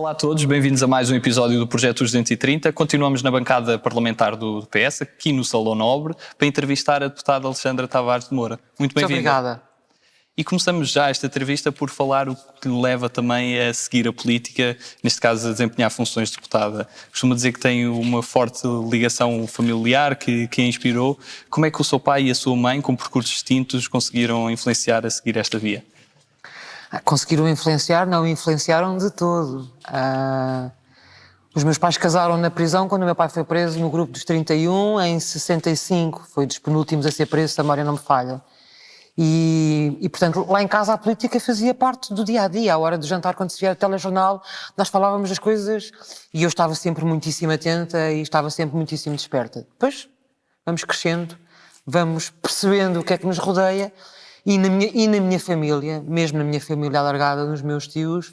Olá a todos, bem-vindos a mais um episódio do Projeto 230. Continuamos na bancada parlamentar do PS, aqui no Salão Nobre, para entrevistar a deputada Alexandra Tavares de Moura. Muito bem-vinda. Obrigada. E começamos já esta entrevista por falar o que lhe leva também a seguir a política, neste caso a desempenhar funções de deputada. Costumo dizer que tem uma forte ligação familiar que a inspirou. Como é que o seu pai e a sua mãe, com percursos distintos, conseguiram influenciar a seguir esta via? Conseguiram influenciar? Não influenciaram de todo. Os meus pais casaram na prisão quando o meu pai foi preso no grupo dos 31, em 65. Foi dos penúltimos a ser preso, se a memória não me falha. E, portanto, lá em casa a política fazia parte do dia-a-dia. À hora do jantar, quando se via o telejornal, nós falávamos das coisas e eu estava sempre muitíssimo atenta e estava sempre muitíssimo desperta. Depois vamos crescendo, vamos percebendo o que é que nos rodeia e na minha família, mesmo na minha família alargada, nos meus tios,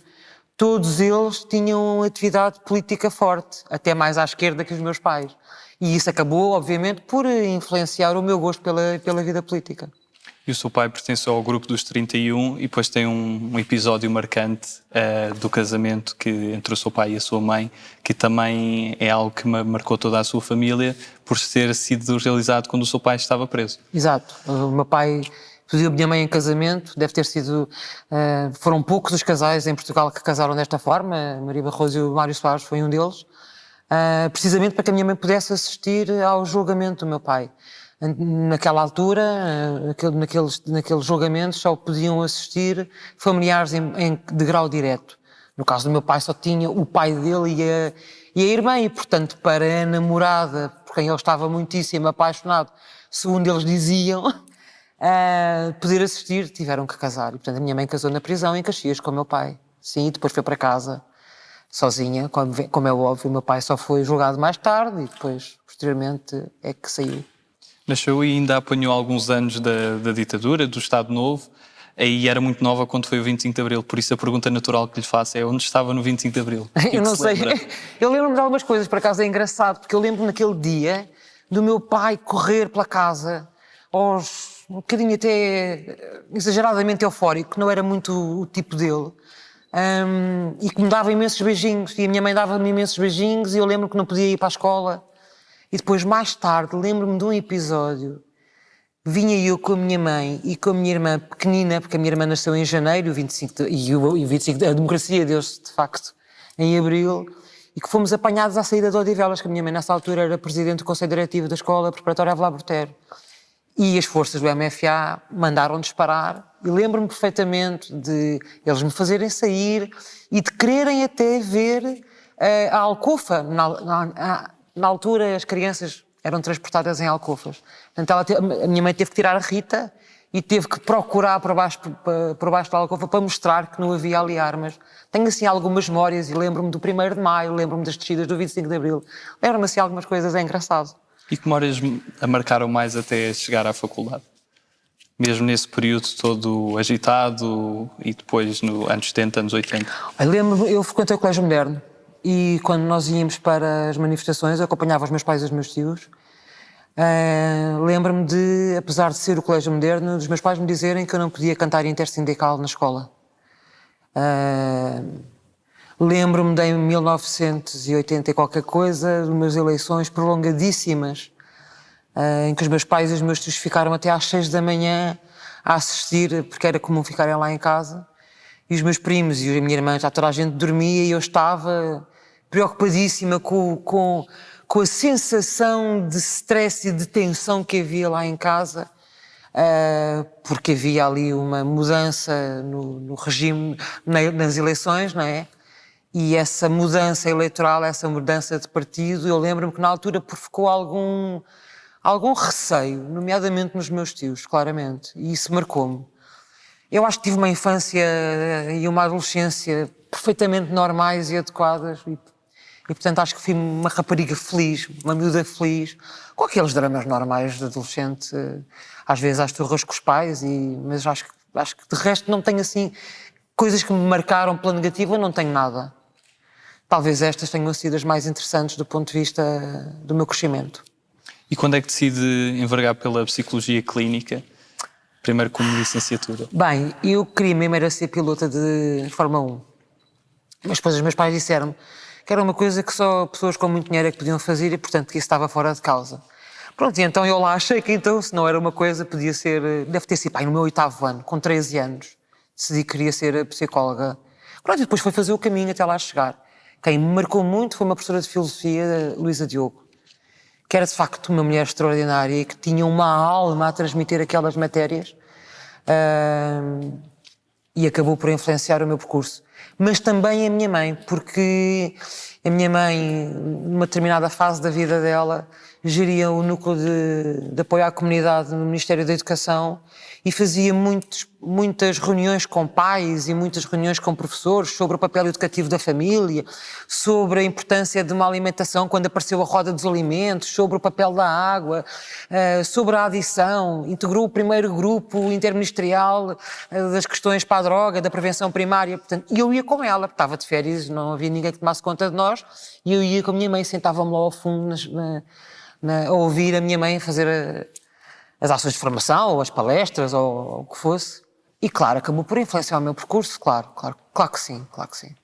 todos eles tinham atividade política forte, até mais à esquerda que os meus pais. E isso acabou, obviamente, por influenciar o meu gosto pela vida política. E o seu pai pertenceu ao grupo dos 31 e depois tem um episódio marcante do casamento entre o seu pai e a sua mãe, que também é algo que marcou toda a sua família por ter sido realizado quando o seu pai estava preso. Exato. O meu pai pediu a minha mãe em casamento, deve ter sido... foram poucos os casais em Portugal que casaram desta forma, a Maria Barroso e o Mário Soares foi um deles, precisamente para que a minha mãe pudesse assistir ao julgamento do meu pai. Naquela altura, naqueles julgamentos, só podiam assistir familiares de grau direto. No caso do meu pai só tinha o pai dele e a irmã, e portanto para a namorada, por quem ele estava muitíssimo apaixonado, segundo eles diziam, poder assistir, tiveram que casar. E portanto a minha mãe casou na prisão em Caxias com o meu pai. Sim, e depois foi para casa sozinha, como é óbvio. O meu pai só foi julgado mais tarde e depois, posteriormente, é que saiu. Nasceu e ainda apanhou alguns anos da ditadura, do Estado Novo, e era muito nova quando foi o 25 de Abril, por isso a pergunta natural que lhe faço é onde estava no 25 de Abril? Eu não sei, eu lembro-me de algumas coisas, por acaso é engraçado, porque eu lembro naquele dia do meu pai correr pela casa, um bocadinho até exageradamente eufórico, que não era muito o tipo dele, e que me dava imensos beijinhos, e a minha mãe dava-me imensos beijinhos, e eu lembro que não podia ir para a escola. E depois, mais tarde, lembro-me de um episódio. Vinha eu com a minha mãe e com a minha irmã pequenina, porque a minha irmã nasceu em janeiro, a democracia deu-se, de facto, em abril, e que fomos apanhados à saída de Odivelas, que a minha mãe, nessa altura, era presidente do Conselho Diretivo da Escola Preparatória Avelar Brotero. E as forças do MFA mandaram-nos parar. E lembro-me perfeitamente de eles me fazerem sair e de quererem até ver a alcofa na altura as crianças eram transportadas em alcofas. Portanto, a minha mãe teve que tirar a Rita e teve que procurar por baixo da alcofa para mostrar que não havia ali armas. Tenho assim algumas memórias e lembro-me do 1º de Maio, lembro-me das descidas do 25 de Abril. Lembro-me assim algumas coisas, é engraçado. E que memórias a marcaram mais até chegar à faculdade? Mesmo nesse período todo agitado e depois nos anos 70, anos 80? Lembro-me, eu frequentei o Colégio Moderno. E quando nós íamos para as manifestações, eu acompanhava os meus pais e os meus tios. Lembro-me de, apesar de ser o Colégio Moderno, dos meus pais me dizerem que eu não podia cantar intersindical na escola. Lembro-me de em 1980 e qualquer coisa, de umas eleições prolongadíssimas, em que os meus pais e os meus tios ficaram até às 6 da manhã a assistir, porque era comum ficarem lá em casa. E os meus primos e a minha irmã, já toda a gente dormia e eu estava preocupadíssima com a sensação de stress e de tensão que havia lá em casa, porque havia ali uma mudança no regime, nas eleições, não é? E essa mudança eleitoral, essa mudança de partido, eu lembro-me que na altura provocou algum receio, nomeadamente nos meus tios, claramente, e isso marcou-me. Eu acho que tive uma infância e uma adolescência perfeitamente normais e adequadas e portanto acho que fui uma rapariga feliz, uma miúda feliz, com aqueles dramas normais de adolescente, às vezes às turras com os pais, mas acho que de resto não tenho assim coisas que me marcaram pela negativa, não tenho nada. Talvez estas tenham sido as mais interessantes do ponto de vista do meu crescimento. E quando é que decide envergar pela psicologia clínica? Primeiro como licenciatura. Bem, eu queria mesmo era ser pilota de Fórmula 1. Mas depois os meus pais disseram-me que era uma coisa que só pessoas com muito dinheiro é que podiam fazer e, portanto, que isso estava fora de causa. Pronto, e então eu lá achei que então, se não era uma coisa, podia ser... Deve ter sido, no meu 8º ano, com 13 anos, decidi que queria ser psicóloga. Pronto, e depois foi fazer o caminho até lá chegar. Quem me marcou muito foi uma professora de filosofia, Luísa Diogo, que era de facto uma mulher extraordinária e que tinha uma alma a transmitir aquelas matérias e acabou por influenciar o meu percurso. Mas também a minha mãe, porque a minha mãe, numa determinada fase da vida dela, geria o núcleo de apoio à comunidade no Ministério da Educação e fazia muitas reuniões com pais e muitas reuniões com professores sobre o papel educativo da família, sobre a importância de uma alimentação quando apareceu a roda dos alimentos, sobre o papel da água, sobre a adição, integrou o primeiro grupo interministerial das questões para a droga, da prevenção primária, portanto, e eu ia com ela, estava de férias, não havia ninguém que tomasse conta de nós, e eu ia com a minha mãe, sentava-me lá ao fundo a ouvir a minha mãe fazer as ações de formação, ou as palestras, ou o que fosse. E claro, acabou por influenciar o meu percurso, claro que sim, claro que sim.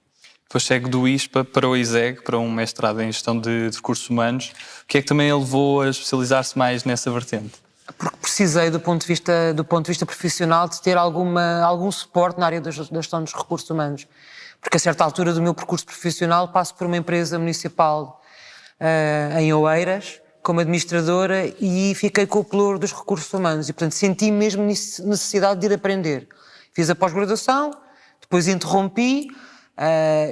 Depois segue do ISPA para o ISEG, para um mestrado em Gestão de Recursos Humanos. O que é que também a levou a especializar-se mais nessa vertente? Porque precisei, do ponto de vista profissional, de ter algum suporte na área da gestão dos recursos humanos. Porque a certa altura do meu percurso profissional passo por uma empresa municipal em Oeiras, como administradora, e fiquei com o pelouro dos recursos humanos e, portanto, senti mesmo necessidade de ir aprender. Fiz a pós-graduação, depois interrompi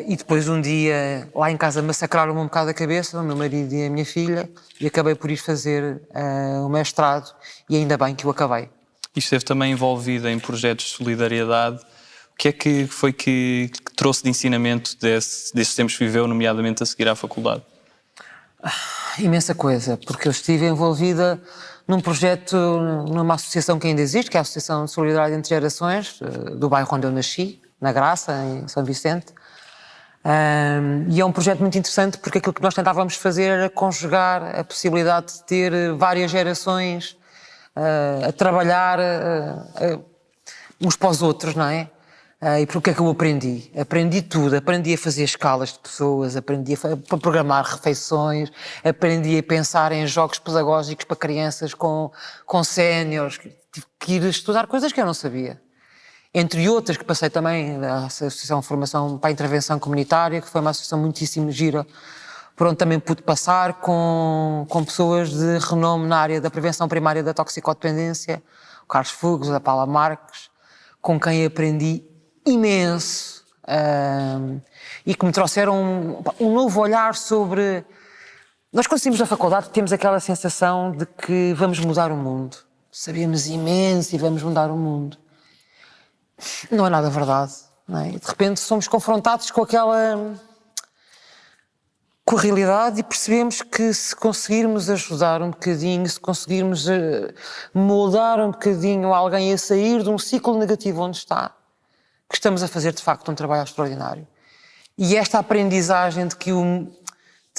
e depois um dia lá em casa massacraram-me um bocado a cabeça, o meu marido e a minha filha, e acabei por ir fazer o mestrado e ainda bem que o acabei. E esteve também envolvida em projetos de solidariedade. O que é que foi que trouxe de ensinamento desses tempos que viveu, nomeadamente a seguir à faculdade? Imensa coisa, porque eu estive envolvida num projeto, numa associação que ainda existe, que é a Associação de Solidariedade entre Gerações, do bairro onde eu nasci, na Graça, em São Vicente. E é um projeto muito interessante porque aquilo que nós tentávamos fazer era conjugar a possibilidade de ter várias gerações a trabalhar uns para os outros, não é? E por que é que eu aprendi? Aprendi tudo, aprendi a fazer escalas de pessoas, aprendi a programar refeições, aprendi a pensar em jogos pedagógicos para crianças com séniores, tive que ir estudar coisas que eu não sabia. Entre outras que passei também na Associação de Formação para a Intervenção Comunitária, que foi uma associação muitíssimo gira, por onde também pude passar com pessoas de renome na área da prevenção primária da toxicodependência, o Carlos Fugos, a Paula Marques, com quem aprendi imenso e que me trouxeram um novo olhar sobre... Nós quando saímos da faculdade temos aquela sensação de que vamos mudar o mundo. Sabíamos imenso e vamos mudar o mundo. Não é nada verdade, não é? E de repente somos confrontados com a realidade e percebemos que se conseguirmos ajudar um bocadinho, se conseguirmos moldar um bocadinho alguém a sair de um ciclo negativo onde está, que estamos a fazer de facto um trabalho extraordinário. E esta aprendizagem de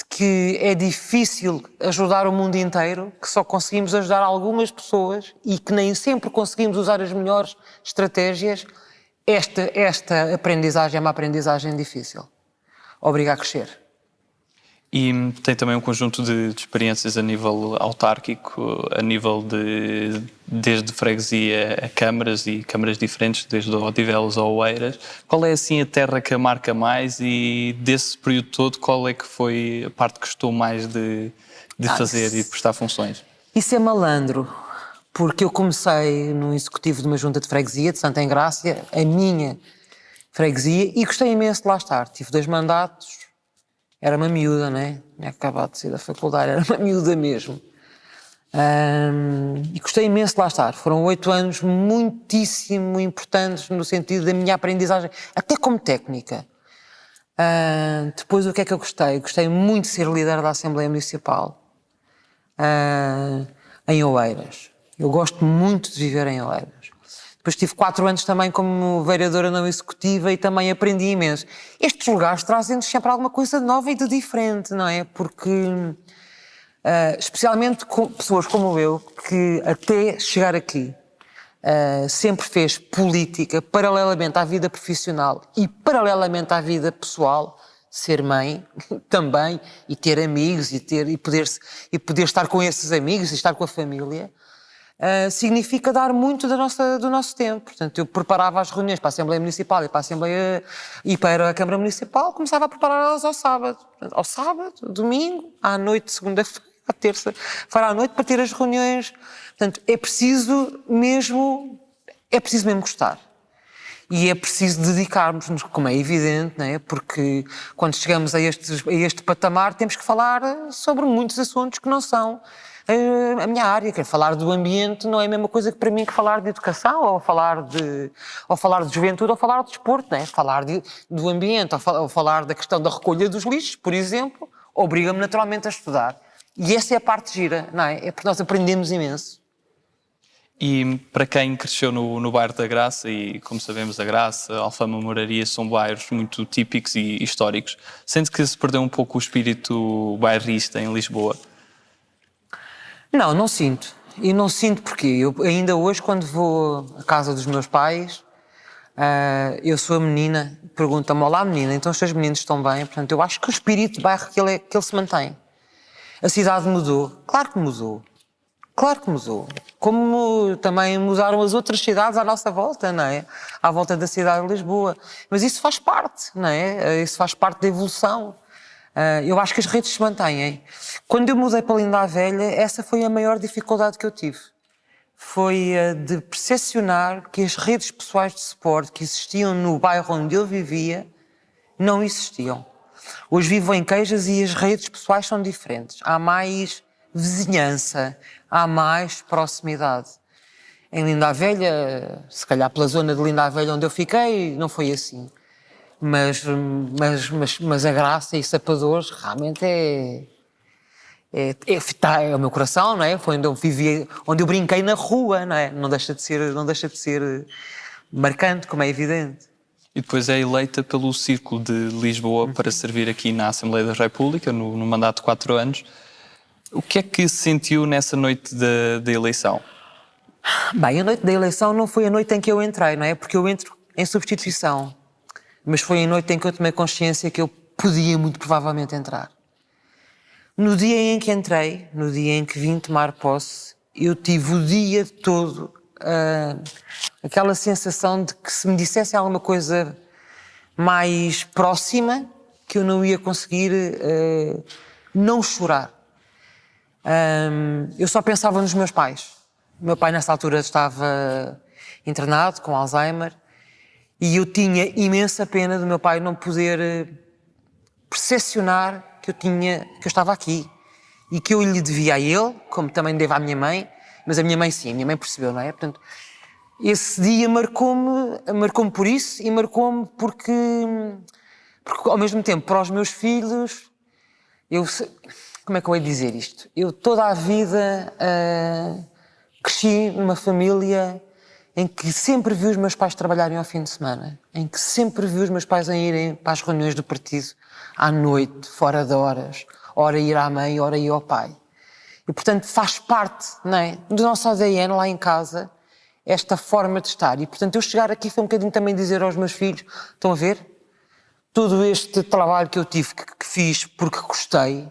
que é difícil ajudar o mundo inteiro, que só conseguimos ajudar algumas pessoas e que nem sempre conseguimos usar as melhores estratégias, esta aprendizagem é uma aprendizagem difícil. Obriga a crescer. E tem também um conjunto de experiências a nível autárquico, a nível desde freguesia a câmaras e câmaras diferentes, desde Odivelas a Oeiras. Qual é assim a terra que a marca mais e desse período todo qual é que foi a parte que gostou mais de fazer e de prestar funções? Isso é malandro, porque eu comecei no executivo de uma junta de freguesia de Santa Engrácia, a minha freguesia, e gostei imenso de lá estar. Tive 2 mandatos. Era uma miúda, né? Tinha acabado de sair da faculdade, era uma miúda mesmo. E gostei imenso de lá estar. Foram 8 anos muitíssimo importantes no sentido da minha aprendizagem, até como técnica. Depois, o que é que eu gostei? Gostei muito de ser líder da Assembleia Municipal em Oeiras. Eu gosto muito de viver em Oeiras. Depois tive 4 anos também como vereadora não executiva e também aprendi imenso. Estes lugares trazem-nos sempre alguma coisa de nova e de diferente, não é? Porque, especialmente com pessoas como eu, que até chegar aqui sempre fez política paralelamente à vida profissional e paralelamente à vida pessoal, ser mãe também, e ter amigos, e poder estar com esses amigos e estar com a família, significa dar muito do nosso tempo. Portanto, eu preparava as reuniões para a Assembleia Municipal e para a Câmara Municipal, começava a prepará-las ao sábado. Portanto, ao sábado, domingo, à noite, segunda-feira, à terça-feira à noite, para ter as reuniões. Portanto, é preciso mesmo gostar. E é preciso dedicarmos-nos, como é evidente, não é? Porque quando chegamos a este patamar temos que falar sobre muitos assuntos que não são a minha área. Quero falar do ambiente, não é a mesma coisa que para mim que falar de educação, ou falar de juventude, ou falar de desporto, não é? Falar do ambiente, ou falar da questão da recolha dos lixos, por exemplo, obriga-me naturalmente a estudar. E essa é a parte gira, não é? É porque nós aprendemos imenso. E para quem cresceu no bairro da Graça, e como sabemos a Graça, Alfama, Moraria, são bairros muito típicos e históricos, sente que se perdeu um pouco o espírito bairrista em Lisboa? Não sinto. E não sinto porque eu ainda hoje, quando vou à casa dos meus pais, eu sou a menina, perguntam-me: olá menina, então os teus meninos estão bem? Portanto, eu acho que o espírito de bairro que ele se mantém. A cidade mudou. Claro que mudou. Claro que mudou. Como também mudaram as outras cidades à nossa volta, não é? À volta da cidade de Lisboa. Mas isso faz parte, não é? Isso faz parte da evolução. Eu acho que as redes se mantêm. Quando eu mudei para Linda a Velha, essa foi a maior dificuldade que eu tive. Foi a de percepcionar que as redes pessoais de suporte que existiam no bairro onde eu vivia não existiam. Hoje vivo em Queijas e as redes pessoais são diferentes. Há mais vizinhança, há mais proximidade. Em Linda a Velha, se calhar pela zona de Linda a Velha onde eu fiquei, não foi assim. Mas a Graça e Sapadores realmente é o meu coração, não é? Foi onde eu vivi, onde eu brinquei na rua, não é? Não deixa de ser marcante, como é evidente. E depois é eleita pelo Círculo de Lisboa para servir aqui na Assembleia da República, no mandato de 4 anos. O que é que sentiu nessa noite da eleição? Bem, a noite da eleição não foi a noite em que eu entrei, não é? Porque eu entro em substituição. Mas foi a noite em que eu tomei consciência que eu podia muito provavelmente entrar. No dia em que entrei, no dia em que vim tomar posse, eu tive o dia todo aquela sensação de que se me dissessem alguma coisa mais próxima, que eu não ia conseguir não chorar. Eu só pensava nos meus pais. O meu pai nessa altura estava internado com Alzheimer e eu tinha imensa pena do meu pai não poder percepcionar que eu estava aqui e que eu lhe devia a ele, como também devo à minha mãe, mas a minha mãe sim, a minha mãe percebeu, não é? Portanto, esse dia marcou-me por isso e marcou-me porque ao mesmo tempo para os meus filhos, como é que eu ia dizer isto? Eu toda a vida cresci numa família em que sempre vi os meus pais trabalharem ao fim de semana, em que sempre vi os meus pais a irem para as reuniões do partido à noite, fora de horas, ora ir à mãe, ora ir ao pai. E, portanto, faz parte, não é, do nosso ADN lá em casa, esta forma de estar. E, portanto, eu chegar aqui foi um bocadinho também dizer aos meus filhos: estão a ver? Todo este trabalho que eu tive, que fiz porque gostei,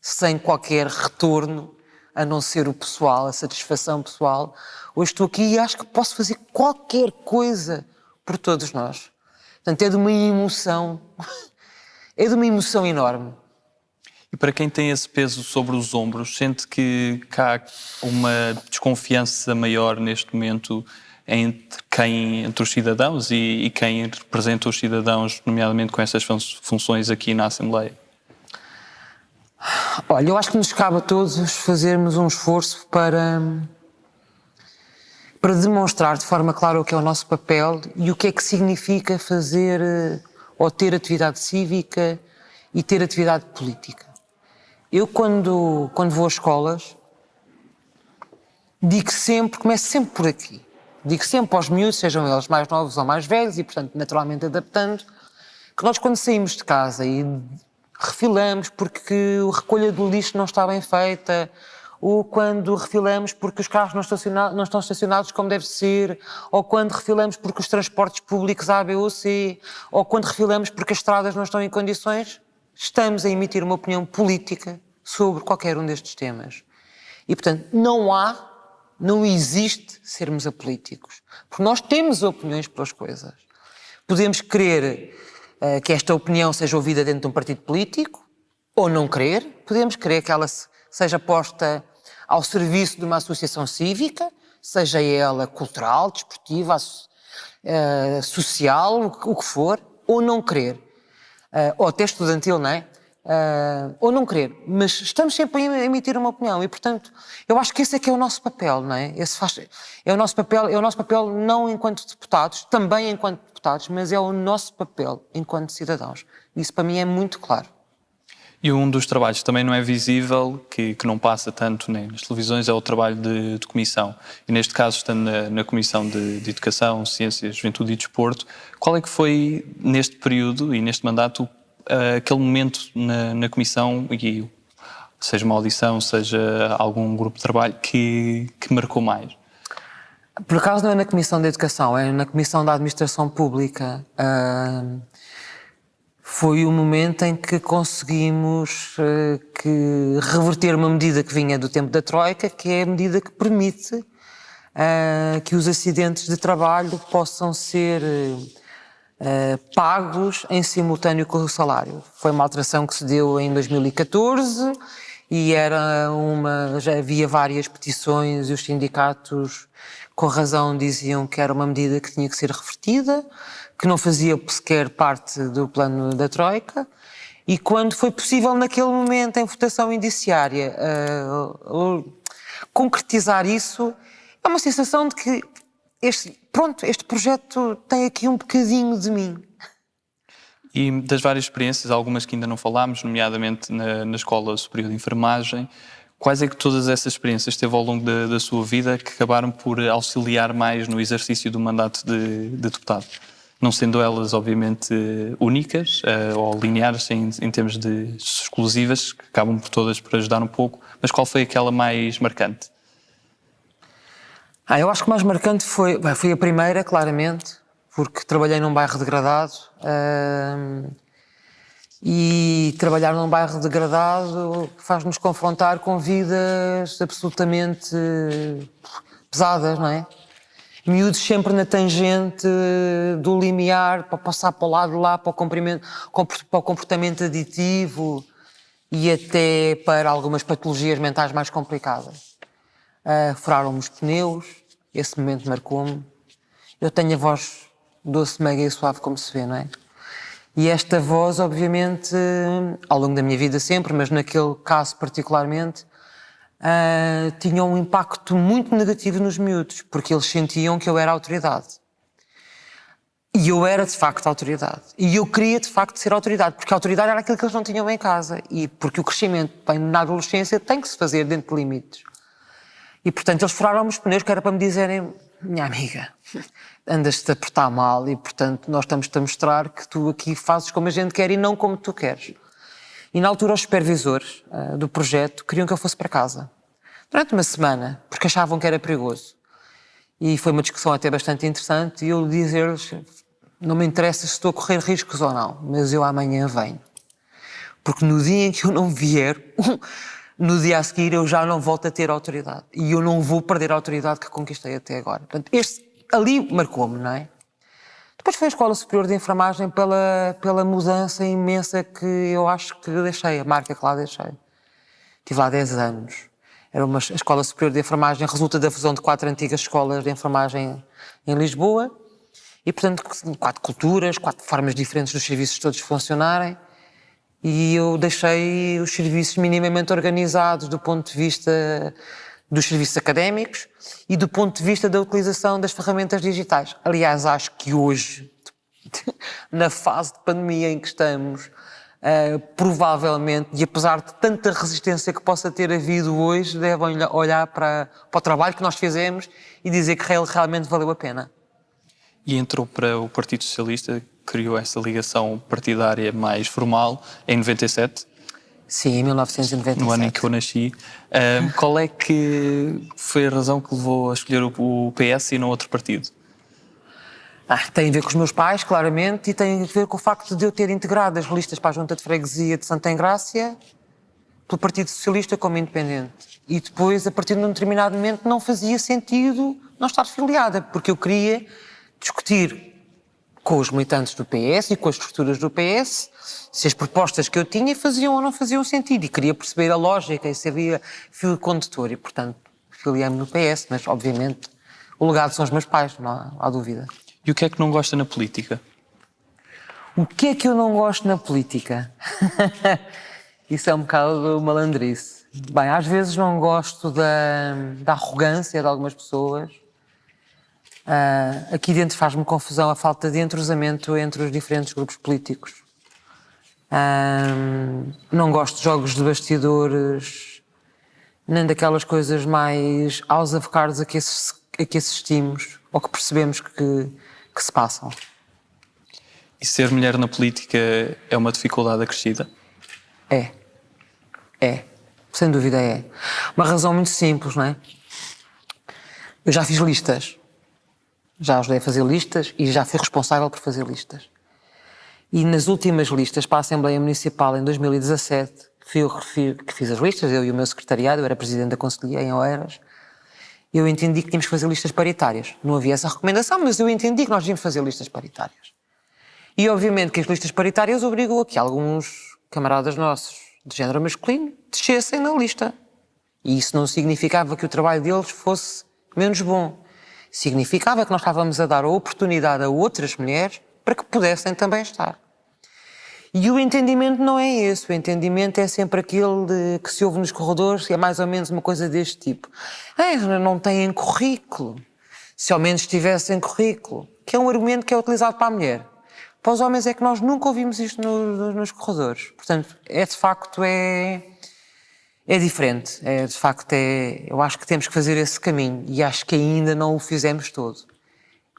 sem qualquer retorno, a não ser o pessoal, a satisfação pessoal, hoje estou aqui e acho que posso fazer qualquer coisa por todos nós. Portanto, é de uma emoção enorme. E para quem tem esse peso sobre os ombros, sente que há uma desconfiança maior neste momento entre os cidadãos e quem representa os cidadãos, nomeadamente com essas funções aqui na Assembleia? Olha, eu acho que nos cabe a todos fazermos um esforço para demonstrar de forma clara o que é o nosso papel e o que é que significa fazer ou ter atividade cívica e ter atividade política. Eu, quando vou às escolas, começo sempre por aqui. Digo sempre aos miúdos, sejam eles mais novos ou mais velhos, e, portanto, naturalmente adaptando, que nós, quando saímos de casa e refilamos porque a recolha do lixo não está bem feita, ou quando refilamos porque os carros não estão estacionados como deve ser, ou quando refilamos porque os transportes públicos A, B ou C, ou quando refilamos porque as estradas não estão em condições, estamos a emitir uma opinião política sobre qualquer um destes temas. E, portanto, não existe sermos apolíticos. Porque nós temos opiniões pelas coisas. Podemos querer que esta opinião seja ouvida dentro de um partido político, ou não querer. Podemos querer que ela seja posta ao serviço de uma associação cívica, seja ela cultural, desportiva, social, o que for, ou não querer. Ou até estudantil, não é? Ou não querer, mas estamos sempre a emitir uma opinião e, portanto, eu acho que esse é que é o nosso papel, não é? É o nosso papel não enquanto deputados, também enquanto deputados, mas é o nosso papel enquanto cidadãos. Isso para mim é muito claro. E um dos trabalhos que também não é visível, que não passa tanto nem nas televisões, é o trabalho de comissão. E neste caso, estando na Comissão de Educação, Ciência, Juventude e Desporto, qual é que foi, neste período e neste mandato, aquele momento na comissão, e seja uma audição, seja algum grupo de trabalho, que marcou mais? Por acaso não é na Comissão de Educação, é na Comissão da Administração Pública. Foi o momento em que conseguimos reverter uma medida que vinha do tempo da Troika, que é a medida que permite que os acidentes de trabalho possam ser pagos em simultâneo com o salário. Foi uma alteração que se deu em 2014 e já havia várias petições e os sindicatos, com razão, diziam que era uma medida que tinha que ser revertida, que não fazia sequer parte do plano da Troika, e quando foi possível naquele momento, em votação indiciária, concretizar isso, é uma sensação de que este projeto tem aqui um bocadinho de mim. E das várias experiências, algumas que ainda não falámos, nomeadamente na Escola Superior de Enfermagem, quais é que todas essas experiências teve ao longo da sua vida que acabaram por auxiliar mais no exercício do mandato de deputado? Não sendo elas, obviamente, únicas ou lineares em termos de exclusivas, que acabam por todas por ajudar um pouco, mas qual foi aquela mais marcante? Eu acho que o mais marcante foi a primeira, claramente, porque trabalhei num bairro degradado e trabalhar num bairro degradado faz-nos confrontar com vidas absolutamente pesadas, não é? Miúdos sempre na tangente do limiar para passar para o lado lá, para o comportamento aditivo e até para algumas patologias mentais mais complicadas. Furaram-me os pneus, esse momento marcou-me. Eu tenho a voz doce, meiga e suave, como se vê, não é? E esta voz, obviamente, ao longo da minha vida sempre, mas naquele caso particularmente, tinha um impacto muito negativo nos miúdos, porque eles sentiam que eu era autoridade. E eu era, de facto, autoridade. E eu queria, de facto, ser autoridade, porque a autoridade era aquilo que eles não tinham em casa. E porque o crescimento na adolescência tem que se fazer dentro de limites. E, portanto, eles furaram-me os pneus, que era para me dizerem: minha amiga, andas-te a portar mal e, portanto, nós estamos-te a mostrar que tu aqui fazes como a gente quer e não como tu queres. E, na altura, os supervisores do projeto queriam que eu fosse para casa durante uma semana, porque achavam que era perigoso. E foi uma discussão até bastante interessante e eu dizer-lhes: não me interessa se estou a correr riscos ou não, mas eu amanhã venho. Porque no dia em que eu não vier, no dia a seguir eu já não volto a ter autoridade. E eu não vou perder a autoridade que conquistei até agora. Portanto, este ali marcou-me, não é? Depois foi a Escola Superior de Enfermagem pela mudança imensa que eu acho que deixei, a marca que lá deixei. Estive lá 10 anos. Era a Escola Superior de Enfermagem, resulta da fusão de 4 antigas escolas de enfermagem em Lisboa. E, portanto, 4 culturas, 4 formas diferentes dos serviços todos funcionarem. E eu deixei os serviços minimamente organizados do ponto de vista dos serviços académicos e do ponto de vista da utilização das ferramentas digitais. Aliás, acho que hoje, na fase de pandemia em que estamos, provavelmente, e apesar de tanta resistência que possa ter havido hoje, devem olhar para o trabalho que nós fizemos e dizer que realmente valeu a pena. E entrou para o Partido Socialista, criou essa ligação partidária mais formal em 97? Sim, em 1997. no ano em que eu nasci. Qual é que foi a razão que levou a escolher o PS e não outro partido? Tem a ver com os meus pais, claramente, e tem a ver com o facto de eu ter integrado as listas para a Junta de Freguesia de Santa Engrácia pelo Partido Socialista como independente. E depois, a partir de um determinado momento, não fazia sentido não estar filiada, porque eu queria discutir com os militantes do PS e com as estruturas do PS se as propostas que eu tinha faziam ou não faziam sentido. E queria perceber a lógica e se havia fio condutor. E, portanto, filiei-me no PS, mas, obviamente, o legado são os meus pais, não há dúvida. E o que é que não gosta na política? O que é que eu não gosto na política? Isso é um bocado malandrice. Bem, às vezes não gosto da arrogância de algumas pessoas. Aqui dentro faz-me confusão a falta de entrosamento entre os diferentes grupos políticos. Não gosto de jogos de bastidores, nem daquelas coisas mais aos avocados a que assistimos ou que percebemos que se passam. E ser mulher na política é uma dificuldade acrescida? É. Sem dúvida é. Uma razão muito simples, não é? Eu já fiz listas. Já ajudei a fazer listas e já fui responsável por fazer listas. E nas últimas listas para a Assembleia Municipal em 2017, fui eu que fiz as listas, eu e o meu secretariado, eu era presidente da Conselhia em Oeiras, eu entendi que tínhamos que fazer listas paritárias. Não havia essa recomendação, mas eu entendi que nós devíamos fazer listas paritárias. E obviamente que as listas paritárias obrigam a que alguns camaradas nossos de género masculino descessem na lista. E isso não significava que o trabalho deles fosse menos bom. Significava que nós estávamos a dar a oportunidade a outras mulheres para que pudessem também estar. E o entendimento não é esse. O entendimento é sempre aquele que se ouve nos corredores, é mais ou menos uma coisa deste tipo. Não têm currículo. Se ao menos tivessem currículo. Que é um argumento que é utilizado para a mulher. Para os homens é que nós nunca ouvimos isto nos corredores. Portanto, de facto é diferente. De facto, eu acho que temos que fazer esse caminho e acho que ainda não o fizemos todo.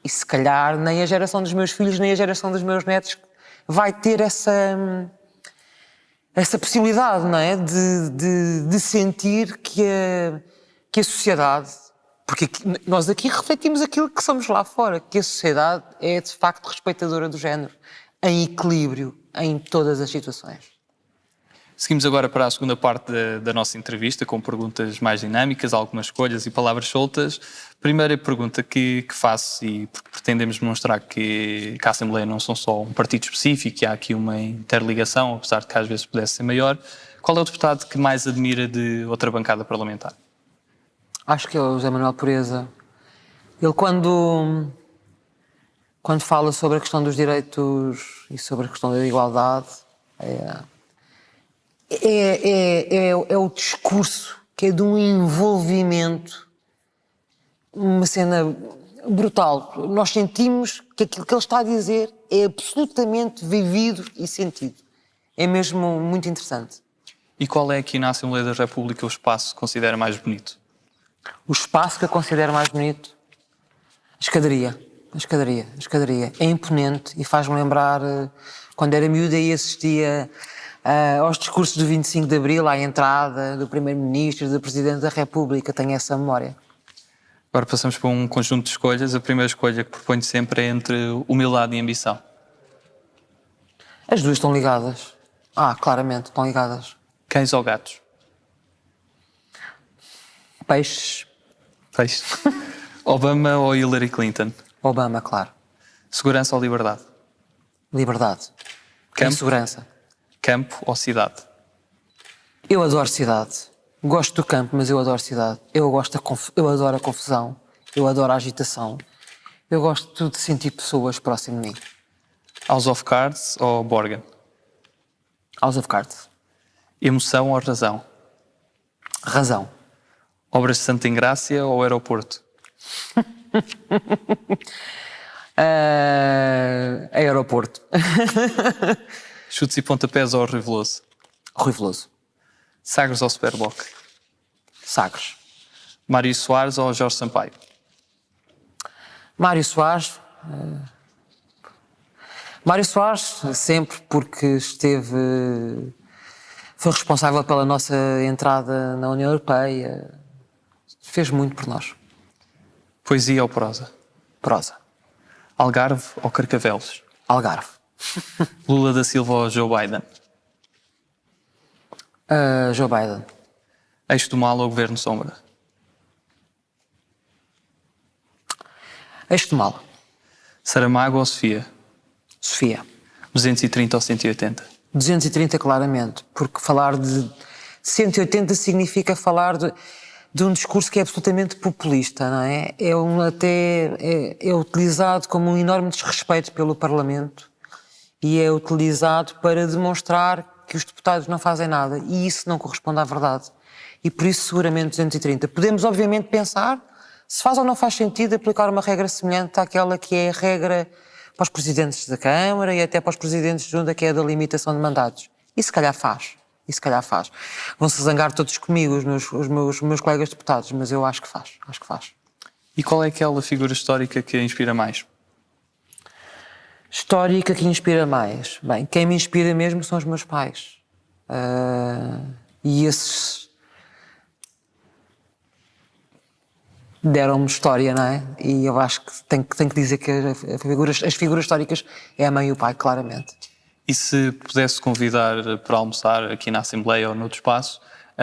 E se calhar nem a geração dos meus filhos, nem a geração dos meus netos vai ter essa possibilidade, não é? De sentir que a sociedade, porque nós aqui refletimos aquilo que somos lá fora, que a sociedade é de facto respeitadora do género, em equilíbrio, em todas as situações. Seguimos agora para a segunda parte da nossa entrevista, com perguntas mais dinâmicas, algumas escolhas e palavras soltas. Primeira pergunta que faço, e porque pretendemos demonstrar que a Assembleia não são só um partido específico, que há aqui uma interligação, apesar de que às vezes pudesse ser maior. Qual é o deputado que mais admira de outra bancada parlamentar? Acho que é o José Manuel Pureza. Ele quando fala sobre a questão dos direitos e sobre a questão da igualdade, é o discurso que é de um envolvimento, uma cena brutal. Nós sentimos que aquilo que ele está a dizer é absolutamente vivido e sentido. É mesmo muito interessante. E qual é aqui na Assembleia da República o espaço que considera mais bonito? O espaço que eu considero mais bonito? A escadaria. É imponente e faz-me lembrar quando era miúda e assistia aos discursos do 25 de Abril, à entrada do Primeiro-Ministro, do Presidente da República. Tenho essa memória. Agora passamos para um conjunto de escolhas. A primeira escolha que proponho sempre é entre humildade e ambição. As duas estão ligadas. Claramente, estão ligadas. Cães ou gatos? Peixes. Obama ou Hillary Clinton? Obama, claro. Segurança ou liberdade? Liberdade. Campo? Segurança. Campo ou cidade? Eu adoro cidade. Gosto do campo, mas eu adoro cidade. Eu adoro a confusão. Eu adoro a agitação. Eu gosto de sentir pessoas próximas de mim. House of Cards ou Borgen? House of Cards. Emoção ou razão? Razão. Obras de Santa Engrácia ou aeroporto? Aeroporto. Chutes e pontapés ou Rui Veloso? Rui Veloso. Sagres ou Superboc? Sagres. Mário Soares ou Jorge Sampaio? Mário Soares. Mário Soares, sempre, porque foi responsável pela nossa entrada na União Europeia, fez muito por nós. Poesia ou prosa? Prosa. Algarve ou Carcavelos? Algarve. Lula da Silva ou Joe Biden? Joe Biden. Eixo do Mal ou Governo Sombra? Eixo do Mal. Saramago ou Sofia? Sofia. 230 ou 180? 230 claramente, porque falar de 180 significa falar de um discurso que é absolutamente populista, não é? É utilizado como um enorme desrespeito pelo Parlamento e é utilizado para demonstrar que os deputados não fazem nada e isso não corresponde à verdade. E por isso seguramente 230. Podemos obviamente pensar se faz ou não faz sentido aplicar uma regra semelhante àquela que é a regra para os presidentes da Câmara e até para os presidentes de Junta, que é a da limitação de mandatos. E se calhar faz. Vão-se zangar todos comigo, os meus colegas deputados, mas eu acho que faz. E qual é aquela figura histórica que a inspira mais? Histórica que inspira mais? Bem, quem me inspira mesmo são os meus pais. E esses deram-me história, não é? E eu acho que tenho que dizer que as figuras históricas é a mãe e o pai, claramente. E se pudesse convidar para almoçar aqui na Assembleia ou noutro espaço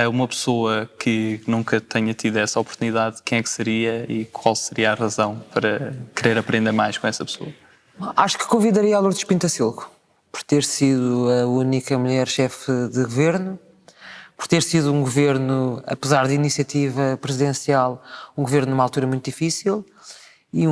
uma pessoa que nunca tenha tido essa oportunidade, quem é que seria e qual seria a razão para querer aprender mais com essa pessoa? Acho que convidaria a Lourdes Pintacilgo, por ter sido a única mulher chefe de governo, por ter sido um governo, apesar de iniciativa presidencial, um governo numa altura muito difícil e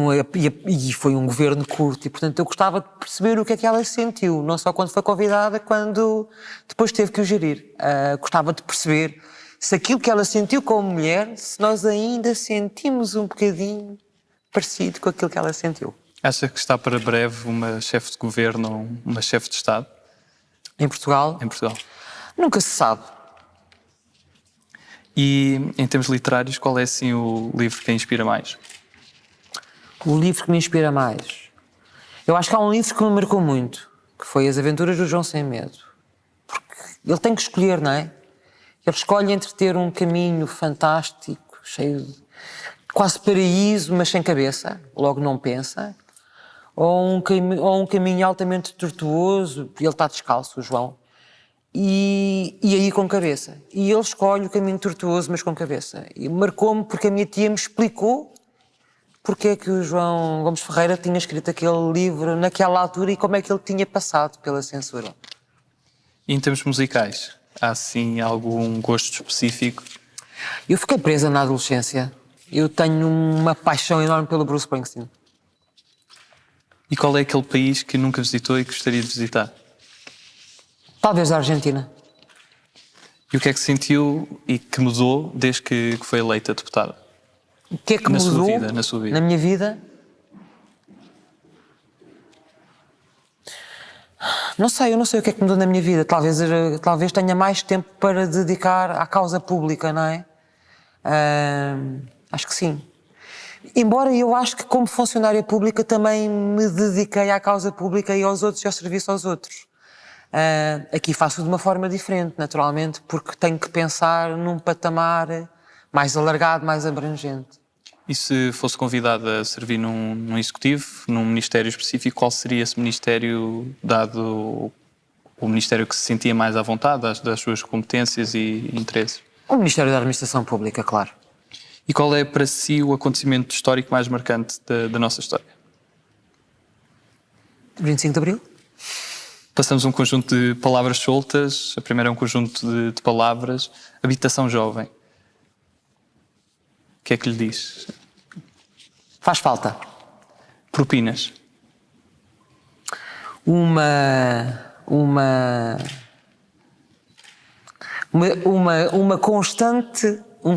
foi um governo curto e, portanto, eu gostava de perceber o que é que ela sentiu, não só quando foi convidada, quando depois teve que o gerir. Gostava de perceber se aquilo que ela sentiu como mulher, se nós ainda sentimos um bocadinho parecido com aquilo que ela sentiu. Acha que está para breve uma chefe de governo ou uma chefe de Estado? Em Portugal? Em Portugal. Nunca se sabe. E em termos literários, qual é assim o livro que a inspira mais? O livro que me inspira mais? Eu acho que há um livro que me marcou muito, que foi As Aventuras do João Sem Medo. Porque ele tem que escolher, não é? Ele escolhe entre ter um caminho fantástico, cheio de quase paraíso, mas sem cabeça, logo não pensa, ou um caminho altamente tortuoso, e ele está descalço, o João, e aí com cabeça. E ele escolhe o caminho tortuoso, mas com cabeça. E marcou-me porque a minha tia me explicou porque é que o João Gomes Ferreira tinha escrito aquele livro naquela altura e como é que ele tinha passado pela censura. E em termos musicais, há assim algum gosto específico? Eu fiquei presa na adolescência. Eu tenho uma paixão enorme pelo Bruce Springsteen. E qual é aquele país que nunca visitou e que gostaria de visitar? Talvez a Argentina. E o que é que sentiu e que mudou desde que foi eleita deputada? O que é que Na mudou sua vida? na minha vida? Eu não sei o que é que mudou na minha vida. Talvez tenha mais tempo para dedicar à causa pública, não é? Acho que sim. Embora eu acho que como funcionária pública também me dediquei à causa pública e aos outros e ao serviço aos outros. Aqui faço de uma forma diferente, naturalmente, porque tenho que pensar num patamar mais alargado, mais abrangente. E se fosse convidada a servir num executivo, num ministério específico, qual seria esse ministério, dado o ministério que se sentia mais à vontade, das suas competências e interesses? O Ministério da Administração Pública, claro. E qual é para si o acontecimento histórico mais marcante da nossa história? 25 de Abril? Passamos um conjunto de palavras soltas. A primeira é um conjunto de palavras. Habitação jovem. O que é que lhe diz? Faz falta. Propinas. Um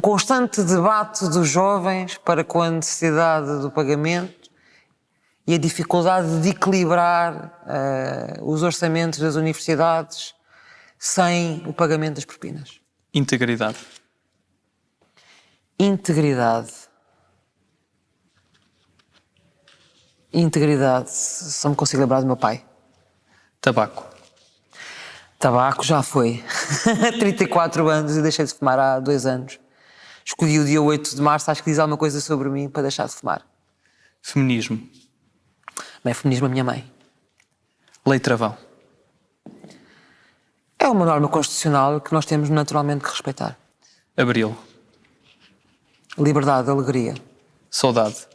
constante debate dos jovens para com a necessidade do pagamento e a dificuldade de equilibrar os orçamentos das universidades sem o pagamento das propinas. Integridade. Integridade, só me consigo lembrar do meu pai. Tabaco. Tabaco já foi. 34 anos e deixei de fumar há 2 anos. Escolhi o dia 8 de março, acho que diz alguma coisa sobre mim para deixar de fumar. Feminismo. Bem, feminismo a minha mãe. Lei Travão. É uma norma constitucional que nós temos naturalmente que respeitar. Abril. Liberdade, alegria. Saudade.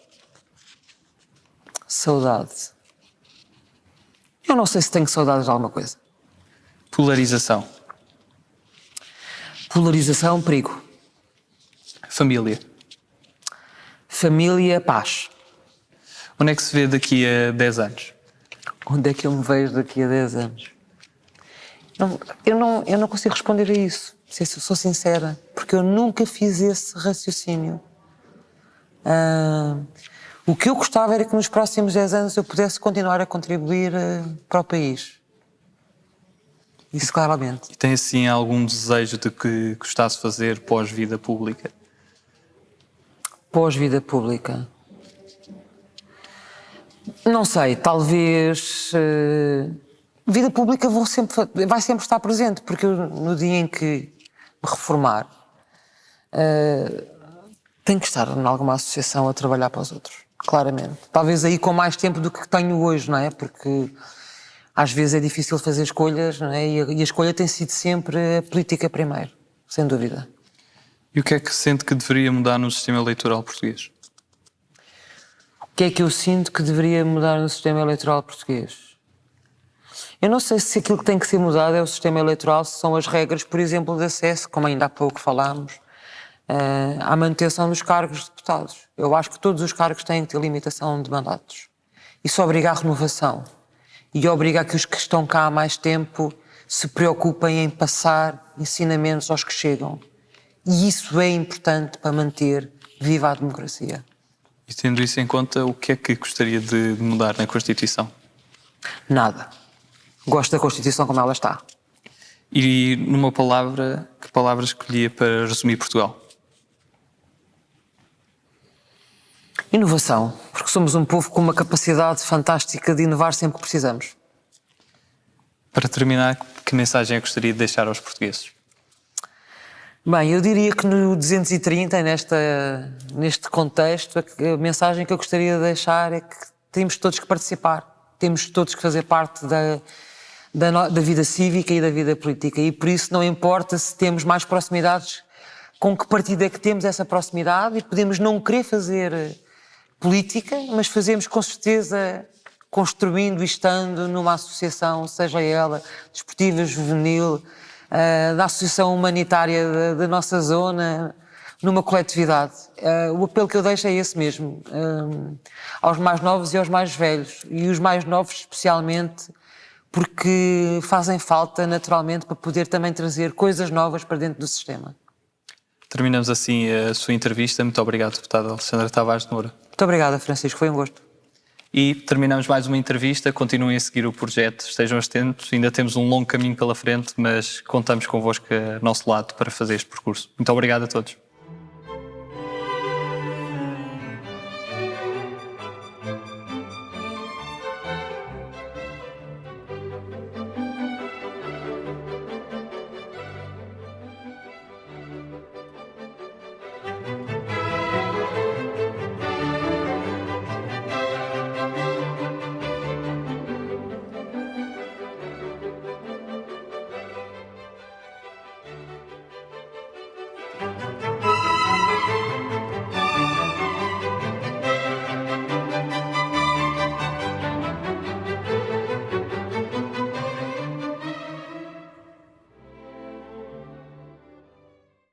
Saudade. Eu não sei se tenho saudades de alguma coisa. Polarização. Polarização, perigo. Família. Família, paz. Onde é que se vê daqui a 10 anos? Onde é que eu me vejo daqui a 10 anos? Eu não consigo responder a isso, se eu sou sincera, porque eu nunca fiz esse raciocínio. O que eu gostava era que nos próximos 10 anos eu pudesse continuar a contribuir para o país. Isso claramente. E tem assim algum desejo de que gostasse de fazer pós-vida pública? Pós-vida pública. Não sei, talvez... vida pública vai sempre estar presente, porque eu, no dia em que me reformar, tenho que estar em alguma associação a trabalhar para os outros, claramente. Talvez aí com mais tempo do que tenho hoje, não é? Porque às vezes é difícil fazer escolhas, não é? E a escolha tem sido sempre a política primeiro, sem dúvida. E o que é que sente que deveria mudar no sistema eleitoral português? O que é que eu sinto que deveria mudar no sistema eleitoral português? Eu não sei se aquilo que tem que ser mudado é o sistema eleitoral, se são as regras, por exemplo, de acesso, como ainda há pouco falámos, à manutenção dos cargos de deputados. Eu acho que todos os cargos têm que ter limitação de mandatos. Isso obriga à renovação e obriga a que os que estão cá há mais tempo se preocupem em passar ensinamentos aos que chegam. E isso é importante para manter viva a democracia. E tendo isso em conta, o que é que gostaria de mudar na Constituição? Nada. Gosto da Constituição como ela está. E numa palavra, que palavra escolhia para resumir Portugal? Inovação, porque somos um povo com uma capacidade fantástica de inovar sempre que precisamos. Para terminar, que mensagem é que gostaria de deixar aos portugueses? Bem, eu diria que no 230, neste contexto, a mensagem que eu gostaria de deixar é que temos todos que participar, temos todos que fazer parte da vida cívica e da vida política, e por isso não importa se temos mais proximidades, com que partido é que temos essa proximidade, e podemos não querer fazer política, mas fazemos com certeza construindo e estando numa associação, seja ela desportiva, juvenil, da associação humanitária da nossa zona, numa coletividade. O apelo que eu deixo é esse mesmo, aos mais novos e aos mais velhos, e os mais novos especialmente, porque fazem falta naturalmente para poder também trazer coisas novas para dentro do sistema. Terminamos assim a sua entrevista. Muito obrigado, deputada Alexandra Tavares de Moura. Muito obrigada, Francisco, foi um gosto. E terminamos mais uma entrevista. Continuem a seguir o projeto, estejam atentos. Ainda temos um longo caminho pela frente, mas contamos convosco a nosso lado para fazer este percurso. Muito obrigado a todos.